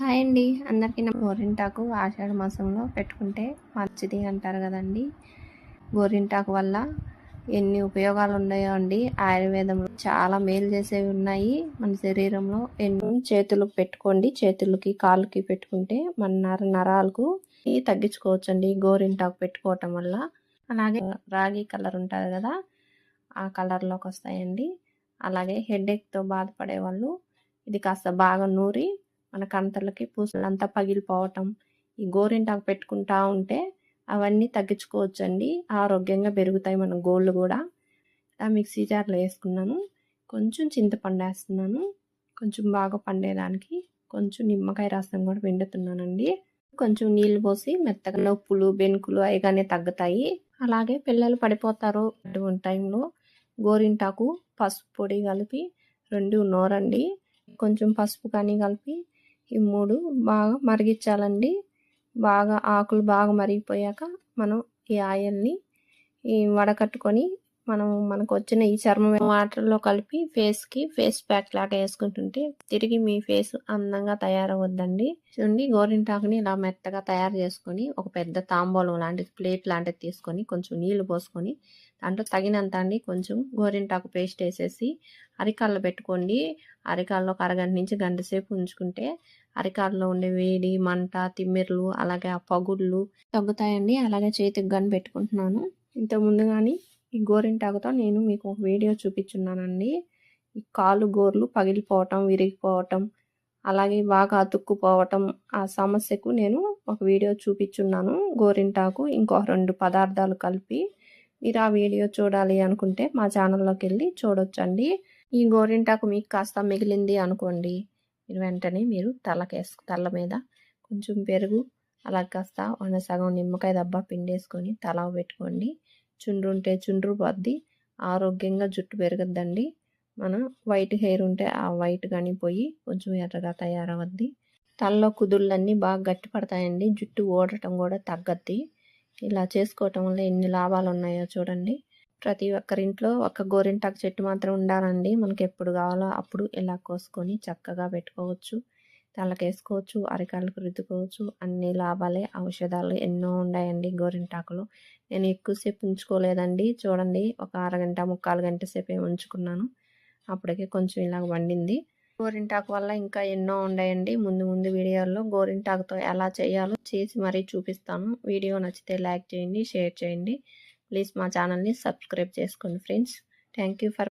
Hi అండి. అందరికీ గోరింటాకు ఆషాఢ మాసంలో పెట్టుకుంటే మంచిది అంటారు కదండి. గోరింటాకు వల్ల ఎన్ని ఉపయోగాలు ఉన్నాయో అండి. ఆయుర్వేదంలో చాలా మేలు చేసేవి ఉన్నాయి మన శరీరంలో. ఎన్ని చేతులకు పెట్టుకోండి, చేతులకి కాళ్ళకి పెట్టుకుంటే మన నరాలకు తగ్గించుకోవచ్చండి గోరింటాకు పెట్టుకోవటం వల్ల. అలాగే రాగి కలర్ ఉంటుంది కదా, ఆ కలర్లోకి వస్తాయండి. అలాగే హెడేక్తో బాధపడే వాళ్ళు ఇది కాస్త బాగా నూరి మన కంతలకి పూసలంతా పగిలిపోవటం, ఈ గోరింటాకు పెట్టుకుంటా ఉంటే అవన్నీ తగ్గించుకోవచ్చండి. ఆరోగ్యంగా పెరుగుతాయి మన గోళ్ళు కూడా. మిక్సీ జార్లో వేసుకున్నాను. కొంచెం చింతపండు వేస్తున్నాను. కొంచెం బాగా పండేదానికి కొంచెం నిమ్మకాయ రసం కూడా పిండుతున్నానండి. కొంచెం నీళ్లు పోసి మెత్తగా నొప్పులు బెనుకులు అయిగానే తగ్గుతాయి. అలాగే పిల్లలు పడిపోతారు అటువంటి టైంలో గోరింటాకు పసుపు పొడి కలిపి 2 నూరండి. కొంచెం పసుపు కానీ కలిపి ఈ 3 బాగా మరిగించాలండి. బాగా ఆకులు బాగా మరిగిపోయాక మనం ఈ ఆయిల్ని వడకట్టుకొని మనకు వచ్చిన ఈ చర్మం వాటర్లో కలిపి ఫేస్ ప్యాక్ లాగా వేసుకుంటుంటే తిరిగి మీ ఫేస్ అందంగా తయారవద్దండి. చూడండి, గోరింటాకుని ఇలా మెత్తగా తయారు చేసుకొని ఒక పెద్ద తాంబూలం లాంటిది, ప్లేట్ లాంటిది తీసుకొని కొంచెం నీళ్లు పోసుకొని దాంట్లో తగినంత అండి కొంచెం గోరింటాకు పేస్ట్ వేసేసి అరికాల్లో పెట్టుకోండి. అరికాల్లో ఒక అరగంట నుంచి గంట సేపు ఉంచుకుంటే అరికాల్లో ఉండే వేడి, మంట, తిమ్మిర్లు అలాగే ఆ పగుళ్ళు తగ్గుతాయండి. అలాగే చేతికి గన్ పెట్టుకుంటున్నాను. ఇంతకుముందు కానీ ఈ గోరింటాకుతో నేను మీకు ఒక వీడియో చూపించున్నానండి. ఈ కాలు గోర్లు పగిలిపోవటం, విరిగిపోవటం, అలాగే బాగా అతుక్కుపోవటం, ఆ సమస్యకు నేను ఒక వీడియో చూపించున్నాను. గోరింటాకు ఇంకో 2 పదార్థాలు కలిపి. మీరు ఆ వీడియో చూడాలి అనుకుంటే మా ఛానల్లోకి వెళ్ళి చూడొచ్చండి. ఈ గోరింటాకు మీకు కాస్త మిగిలింది అనుకోండి, మీరు వెంటనే తల మీద కొంచెం పెరుగు, అలా కాస్త సగం నిమ్మకాయ దబ్బా పిండేసుకొని తల పెట్టుకోండి. చుండ్రు ఉంటే చుండ్రు పోద్ది, ఆరోగ్యంగా జుట్టు పెరగద్దండి. మనం వైట్ హెయిర్ ఉంటే ఆ వైట్ కానీ పోయి కొంచెం ఎర్రగా తయారవద్ది. తలలో కుదుళ్ళన్నీ బాగా గట్టి పడతాయండి. జుట్టు ఓడటం కూడా తగ్గద్ది. ఇలా చేసుకోవటం వల్ల ఎన్ని లాభాలు ఉన్నాయో చూడండి. ప్రతి ఒక్కరింట్లో ఒక గోరింటాకు చెట్టు మాత్రం ఉండాలండి. మనకి ఎప్పుడు కావాలో అప్పుడు ఇలా కోసుకొని చక్కగా పెట్టుకోవచ్చు, తలకేసుకోవచ్చు, అరికాళ్ళకు రుద్దుకోవచ్చు. అన్ని లాభాలే, ఔషధాలు ఎన్నో ఉన్నాయండి గోరింటాకులో. నేను ఎక్కువసేపు ఉంచుకోలేదండి. చూడండి, ఒక అరగంట 3/4 గంట సేపే ఉంచుకున్నాను. అప్పటికే కొంచెం ఇలాగ వండింది. గోరింటాకు వల్ల ఇంకా ఎన్నో ఉన్నాయండి. ముందు వీడియోల్లో గోరింటాకుతో ఎలా చేయాలో చేసి మరీ చూపిస్తాను. వీడియో నచ్చితే లైక్ చేయండి, షేర్ చేయండి. ప్లీజ్ మా ఛానల్ని సబ్స్క్రైబ్ చేసుకోండి ఫ్రెండ్స్. Thank you for